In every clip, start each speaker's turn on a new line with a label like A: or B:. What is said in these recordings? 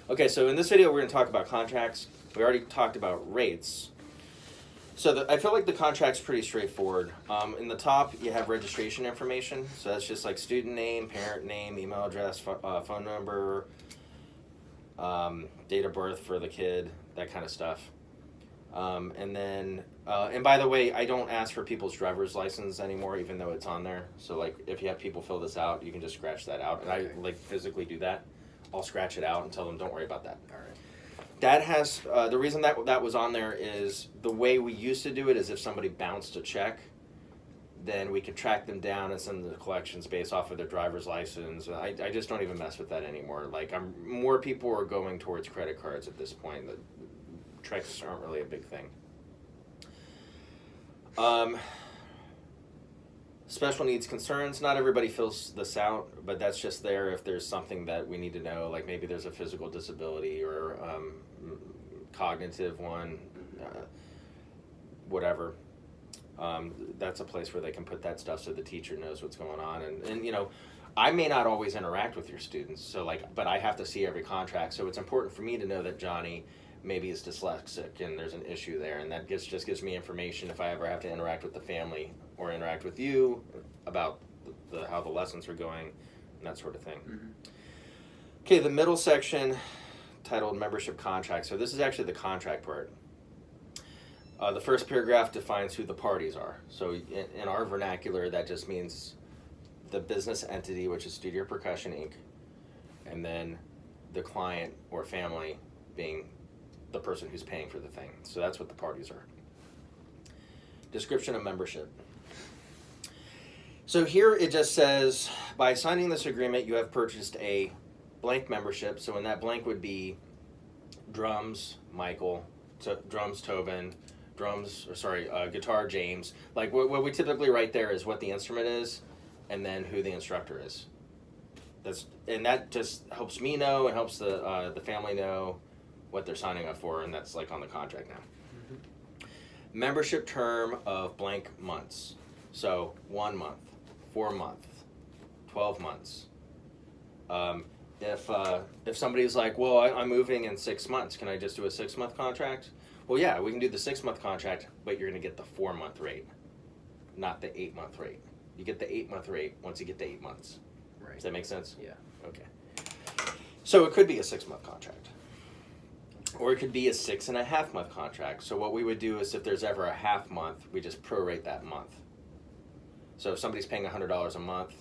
A: Okay, so in this video we're going to talk about contracts. We already talked about rates. So I feel like the contract's pretty straightforward. In the top, you have registration information. So that's just like student name, parent name, email address, phone number, date of birth for the kid, that kind of stuff. And then, and by the way, I don't ask for people's driver's license anymore, even though it's on there. So like, if you have people fill this out, you can just scratch that out. And I like physically do that. I'll scratch it out and tell them, don't worry about that.
B: All right.
A: That has, the reason that was on there is the way we used to do it is if somebody bounced a check, then we could track them down and send them to collections based off of their driver's license. I just don't even mess with that anymore. Like, more people are going towards credit cards at this point. The checks aren't really a big thing. Special needs concerns. Not everybody fills this out, but that's just there if there's something that we need to know, like maybe there's a physical disability or cognitive one, whatever. That's a place where they can put that stuff so the teacher knows what's going on. And you know, I may not always interact with your students, so like, but I have to see every contract. So it's important for me to know that Johnny maybe is dyslexic and there's an issue there, and that just gives me information if I ever have to interact with the family or interact with you about how the lessons are going and that sort of thing. Mm-hmm. Okay, the middle section titled membership contract. So this is actually the contract part. The first paragraph defines who the parties are. So in our vernacular, that just means the business entity, which is Studio Percussion Inc., and then the client or family being the person who's paying for the thing. So that's what the parties are. Description of membership. So here it just says, by signing this agreement, you have purchased a blank membership. So in that blank would be drums, Michael, drums, Tobin, guitar, James. Like what we typically write there is what the instrument is and then who the instructor is. And that just helps me know and helps the family know what they're signing up for, and that's like on the contract now. Mm-hmm. Membership term of blank months. So 1 month, 4 months, 12 months. If somebody's like, well, I'm moving in 6 months, can I just do a 6-month contract? Well, yeah, we can do the 6-month contract, but you're going to get the 4-month rate, not the 8-month rate. You get the 8-month rate once you get to 8 months. Right. Does that make sense?
B: Yeah.
A: Okay. So it could be a 6-month contract. Or it could be a 6.5-month contract. So what we would do is if there's ever a half month, we just prorate that month. So if somebody's paying $100 a month,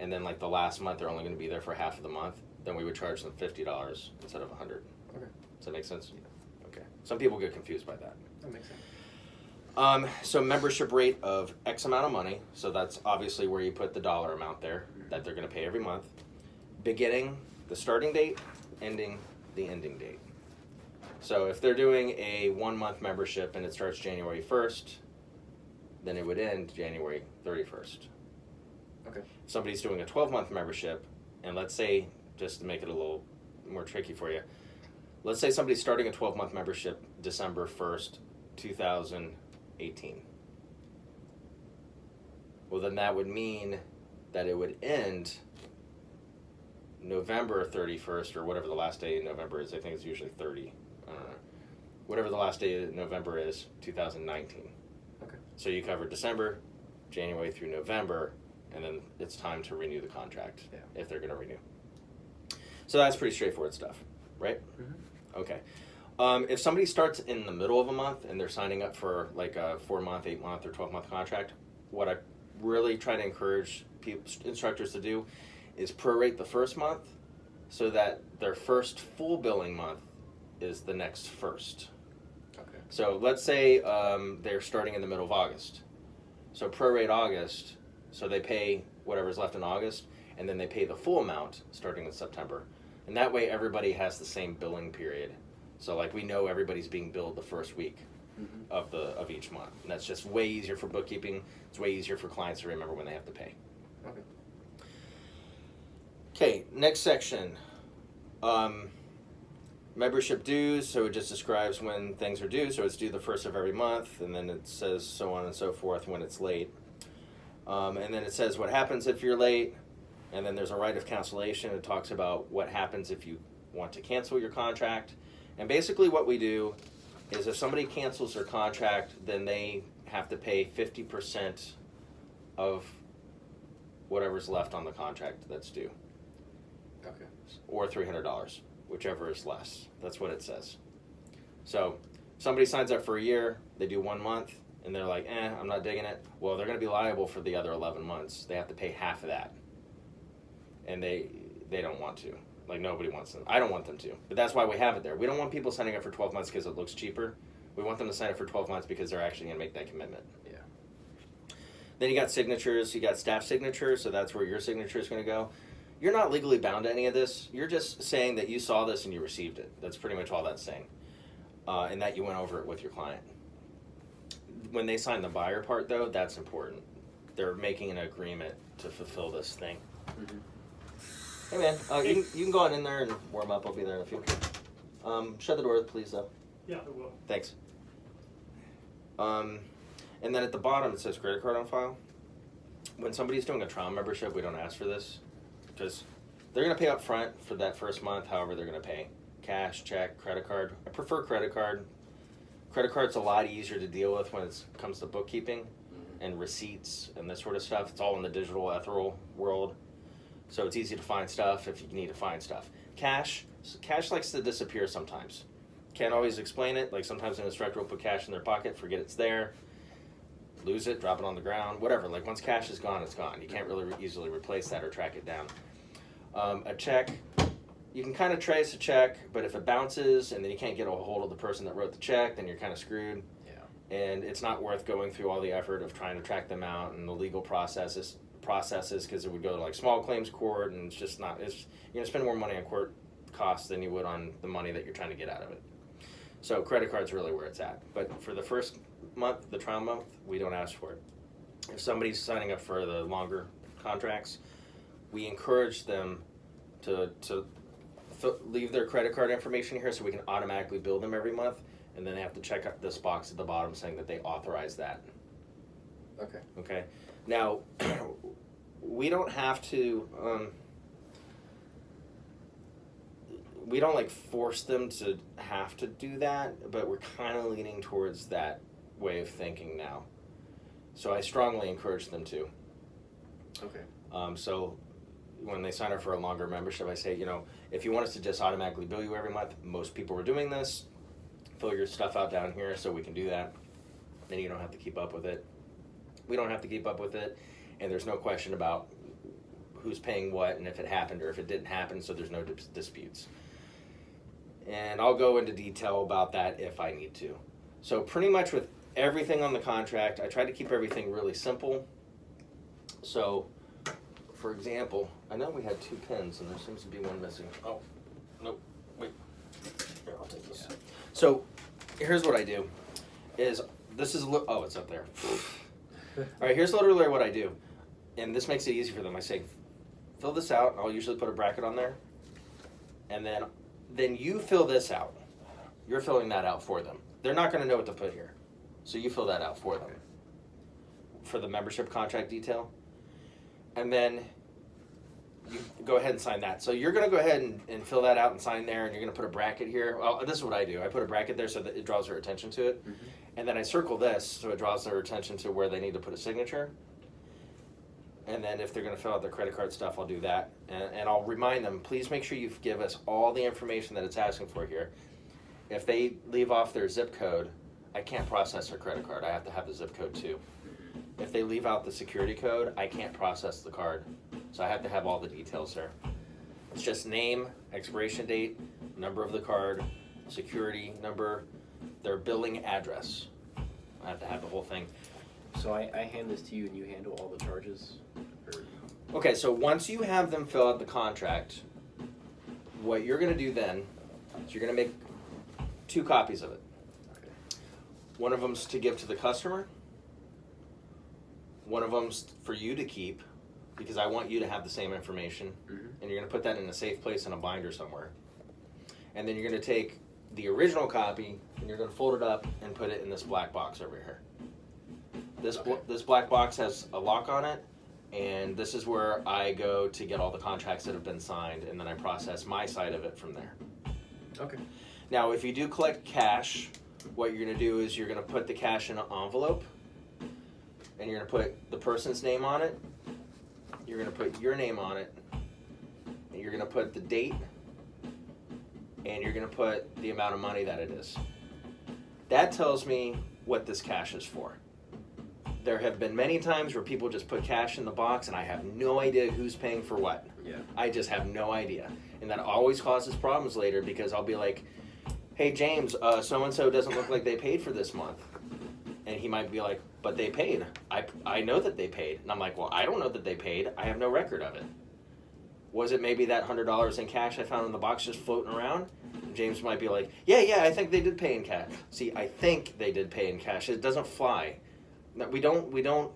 A: and then like the last month they're only going to be there for half of the month, then we would charge them $50 instead of $100. Okay. Does that make sense? Yeah. Okay. Some people get confused by that.
B: That makes sense.
A: So membership rate of X amount of money. So that's obviously where you put the dollar amount there that they're going to pay every month. Beginning, the starting date, ending, the ending date. So if they're doing a 1-month membership and it starts January 1st, then it would end January 31st.
B: Okay.
A: If somebody's doing a 12-month membership, and let's say, just to make it a little more tricky for you, let's say somebody's starting a 12-month membership December 1st, 2018. Well, then that would mean that it would end November 31st, or whatever the last day in November is. I think it's usually 30. I don't know. Whatever the last day of November is, 2019.
B: Okay.
A: So you cover December, January through November, and then it's time to renew the contract if they're going to renew. So that's pretty straightforward stuff, right? Mm-hmm. Okay. If somebody starts in the middle of a month and they're signing up for like a 4-month, 8-month, or 12-month contract, what I really try to encourage instructors to do is prorate the first month so that their first full billing month is the next first. Okay. So let's say they're starting in the middle of August. So prorate August, so they pay whatever's left in August, and then they pay the full amount starting in September. And that way everybody has the same billing period. So like we know everybody's being billed the first week of each month. And that's just way easier for bookkeeping. It's way easier for clients to remember when they have to pay.
B: Okay.
A: Okay, next section. Membership dues, so it just describes when things are due. So it's due the first of every month, and then it says so on and so forth when it's late. And then it says what happens if you're late, and then there's a right of cancellation. It talks about what happens if you want to cancel your contract. And basically what we do is if somebody cancels their contract, then they have to pay 50% of whatever's left on the contract that's due.
B: Okay.
A: Or $300, whichever is less. That's what it says. So somebody signs up for a year, they do 1 month, and they're like, I'm not digging it. Well, they're going to be liable for the other 11 months. They have to pay half of that. And they don't want to. Like, nobody wants them. I don't want them to. But that's why we have it there. We don't want people signing up for 12 months because it looks cheaper. We want them to sign up for 12 months because they're actually going to make that commitment.
B: Yeah.
A: Then you got signatures. You got staff signatures, so that's where your signature is going to go. You're not legally bound to any of this. You're just saying that you saw this and you received it. That's pretty much all that's saying. And that you went over it with your client. When they sign the buyer part, though, that's important. They're making an agreement to fulfill this thing.
B: Mm-hmm.
A: Hey, man, you can go on in there and warm up. I'll be there in a few. Shut the door, please, though.
C: Yeah, I will.
A: Thanks. And then at the bottom, it says credit card on file. When somebody's doing a trial membership, we don't ask for this because they're going to pay up front for that first month, however they're going to pay. Cash, check, credit card. I prefer credit card. Credit card's a lot easier to deal with when it comes to bookkeeping and receipts and this sort of stuff. It's all in the digital, ethereal world. So it's easy to find stuff if you need to find stuff. Cash likes to disappear sometimes. Can't always explain it. Like sometimes an instructor will put cash in their pocket, forget it's there, lose it, drop it on the ground, whatever. Like once cash is gone, it's gone. You can't really easily replace that or track it down. A check, you can kind of trace a check, but if it bounces and then you can't get a hold of the person that wrote the check, then you're kind of screwed. Yeah. And it's not worth going through all the effort of trying to track them out and the legal processes because it would go to like small claims court, and it's just not. You're gonna spend more money on court costs than you would on the money that you're trying to get out of it. So credit card's really where it's at. But for the first month, the trial month, we don't ask for it. If somebody's signing up for the longer contracts, we encourage them to leave their credit card information here so we can automatically bill them every month, and then they have to check out this box at the bottom saying that they authorize that.
B: Okay.
A: Okay. Now, we don't have to, we don't like force them to have to do that, but we're kind of leaning towards that way of thinking now. So I strongly encourage them to.
B: Okay.
A: So when they sign up for a longer membership, I say, if you want us to just automatically bill you every month, most people are doing this. Fill your stuff out down here so we can do that. Then you don't have to keep up with it. We don't have to keep up with it, and there's no question about who's paying what and if it happened or if it didn't happen, so there's no disputes. And I'll go into detail about that if I need to. So pretty much with everything on the contract, I try to keep everything really simple. So, for example, I know we had 2 pens, and there seems to be one missing. Oh, nope, wait. Here, I'll take this. Yeah. So, here's what I do. It's up there. All right, here's literally what I do. And this makes it easy for them. I say, fill this out. I'll usually put a bracket on there. And then you fill this out. You're filling that out for them. They're not going to know what to put here. So you fill that out for them. For the membership contract detail. And then you go ahead and sign that. So you're going to go ahead and fill that out and sign there, and you're going to put a bracket here. Well, this is what I do. I put a bracket there so that it draws their attention to it. Mm-hmm. And then I circle this so it draws their attention to where they need to put a signature. And then if they're going to fill out their credit card stuff, I'll do that. And I'll remind them, please make sure you give us all the information that it's asking for here. If they leave off their zip code, I can't process their credit card. I have to have the zip code too. If they leave out the security code, I can't process the card. So I have to have all the details there. It's just name, expiration date, number of the card, security number, their billing address. I have to have the whole thing.
B: So I hand this to you and you handle all the charges?
A: Okay, so once you have them fill out the contract, what you're going to do then is you're going to make 2 copies of it.
B: Okay.
A: One of them's to give to the customer. One of them's for you to keep because I want you to have the same information. Mm-hmm. And you're going to put that in a safe place in a binder somewhere. And then you're going to take the original copy and you're going to fold it up and put it in this black box over here. This black box has a lock on it, and this is where I go to get all the contracts that have been signed, and then I process my side of it from there.
B: Okay.
A: Now, if you do collect cash, what you're going to do is you're going to put the cash in an envelope, and you're going to put the person's name on it, you're going to put your name on it, and you're going to put the date, and you're going to put the amount of money that it is. That tells me what this cash is for. There have been many times where people just put cash in the box and I have no idea who's paying for what.
B: Yeah.
A: I just have no idea. And that always causes problems later because I'll be like, hey, James, so-and-so doesn't look like they paid for this month. And he might be like, but they paid. I know that they paid. And I'm like, well, I don't know that they paid. I have no record of it. Was it maybe that $100 in cash I found in the box just floating around? James might be like, yeah, I think they did pay in cash. See, I think they did pay in cash. It doesn't fly. We don't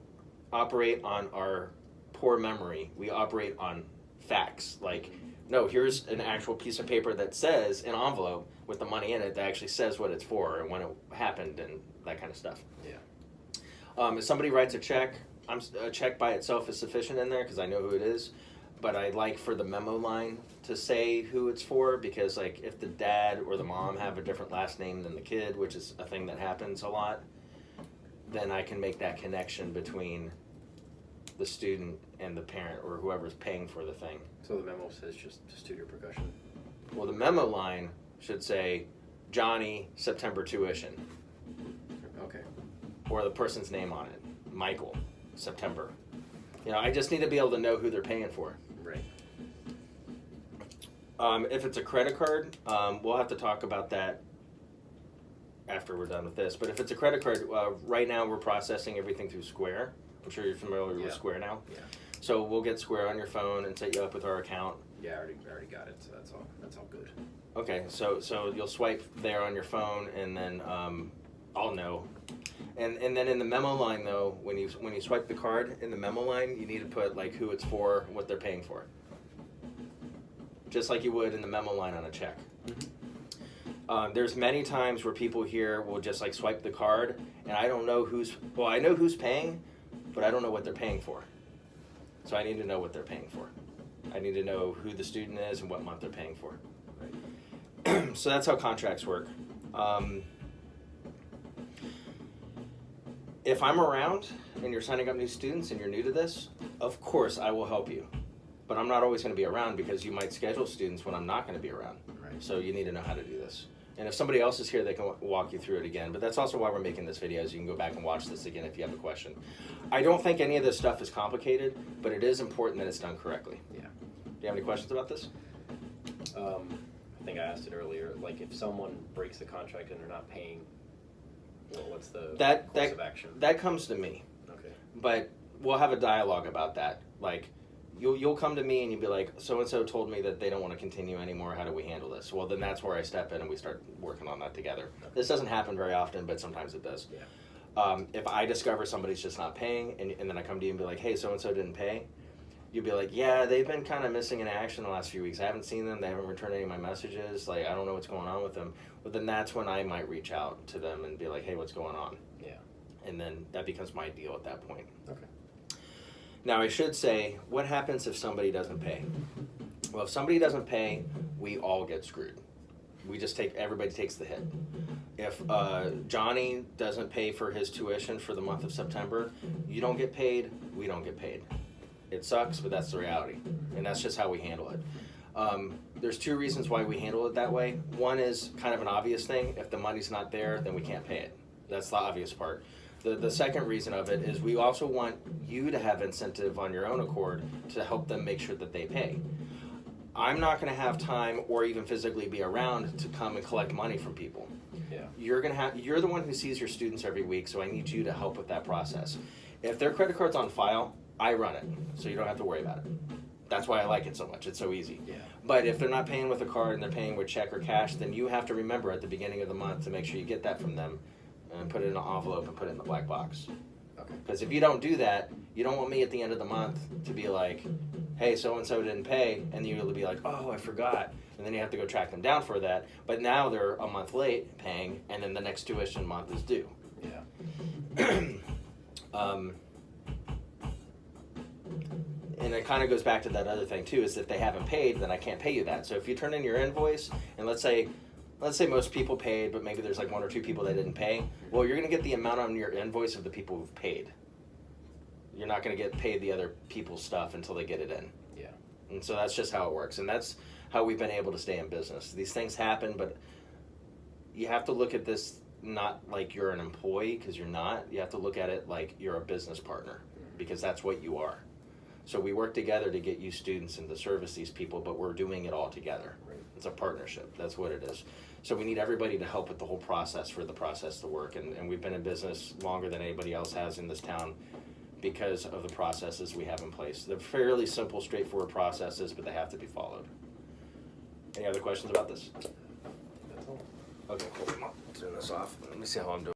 A: operate on our poor memory. We operate on facts. Like, no, here's an actual piece of paper that says, an envelope with the money in it that actually says what it's for and when it happened and that kind of stuff.
B: Yeah.
A: If somebody writes a check, a check by itself is sufficient in there because I know who it is. But I like for the memo line to say who it's for because, like, if the dad or the mom have a different last name than the kid, which is a thing that happens a lot, then I can make that connection between the student and the parent or whoever's paying for the thing.
B: So the memo says just studio percussion.
A: Well, the memo line should say Johnny, September tuition.
B: Okay.
A: Or the person's name on it. Michael, September. You know, I just need to be able to know who they're paying for.
B: Right.
A: If it's a credit card, we'll have to talk about that after we're done with this. But if it's a credit card, right now we're processing everything through Square. I'm sure you're familiar with Square now.
B: Yeah.
A: So we'll get Square on your phone and set you up with our account.
B: Yeah, I already got it. So that's all good.
A: Okay, so you'll swipe there on your phone, and then I'll know. And then in the memo line though, when you swipe the card in the memo line, you need to put like who it's for, what they're paying for. Just like you would in the memo line on a check. Mm-hmm. There's many times where people here will just like swipe the card, and I don't know I know who's paying, but I don't know what they're paying for. So I need to know what they're paying for. I need to know who the student is and what month they're paying for. Right. So that's how contracts work. If I'm around and you're signing up new students and you're new to this, of course I will help you. But I'm not always going to be around because you might schedule students when I'm not going to be around. Right. So you need to know how to do this. And if somebody else is here, they can walk you through it again. But that's also why we're making this video, so you can go back and watch this again if you have a question. I don't think any of this stuff is complicated, but it is important that it's done correctly.
B: Yeah.
A: Do you have any questions about this?
B: I think I asked it earlier. Like, if someone breaks the contract and they're not paying, what's the course of action?
A: That comes to me.
B: Okay.
A: But we'll have a dialogue about that. Like, you'll come to me and you'll be like, so-and-so told me that they don't want to continue anymore. How do we handle this? Well, then that's where I step in and we start working on that together. Okay. This doesn't happen very often, but sometimes it does.
B: Yeah.
A: If I discover somebody's just not paying and then I come to you and be like, hey, so-and-so didn't pay, you'd be like, yeah, they've been kind of missing in action the last few weeks. I haven't seen them. They haven't returned any of my messages. Like, I don't know what's going on with them. Well, then that's when I might reach out to them and be like, hey, what's going on?
B: Yeah.
A: And then that becomes my deal at that point.
B: Okay.
A: Now, I should say, what happens if somebody doesn't pay? Well, if somebody doesn't pay, we all get screwed. Everybody takes the hit. If Johnny doesn't pay for his tuition for the month of September, you don't get paid, we don't get paid. It sucks, but that's the reality. And that's just how we handle it. There's two reasons why we handle it that way. One is kind of an obvious thing. If the money's not there, then we can't pay it. That's the obvious part. The second reason of it is we also want you to have incentive on your own accord to help them make sure that they pay. I'm not going to have time or even physically be around to come and collect money from people.
B: Yeah.
A: You're the one who sees your students every week, so I need you to help with that process. If their credit card's on file, I run it, so you don't have to worry about it. That's why I like it so much. It's so easy.
B: Yeah.
A: But if they're not paying with a card and they're paying with check or cash, then you have to remember at the beginning of the month to make sure you get that from them and put it in an envelope and put it in the black box.
B: Okay.
A: Because if you don't do that, you don't want me at the end of the month to be like, hey, so-and-so didn't pay, and you'll be like, oh, I forgot. And then you have to go track them down for that. But now they're a month late paying, and then the next tuition month is due.
B: Yeah.
A: And it kind of goes back to that other thing too, is if they haven't paid, then I can't pay you that. So if you turn in your invoice, and let's say most people paid, but maybe there's like 1 or 2 people that didn't pay, well, you're going to get the amount on your invoice of the people who've paid. You're not going to get paid the other people's stuff until they get it in.
B: Yeah.
A: And so that's just how it works. And that's how we've been able to stay in business. These things happen, but you have to look at this not like you're an employee, because you're not. You have to look at it like you're a business partner, because that's what you are. So we work together to get you students and to service these people, but we're doing it all together.
B: Right.
A: It's a partnership. That's what it is. So we need everybody to help with the whole process for the process to work. And we've been in business longer than anybody else has in this town because of the processes we have in place. They're fairly simple, straightforward processes, but they have to be followed. Any other questions about this?
B: That's all.
A: Okay, cool. Turn this off. Let me see how I'm doing.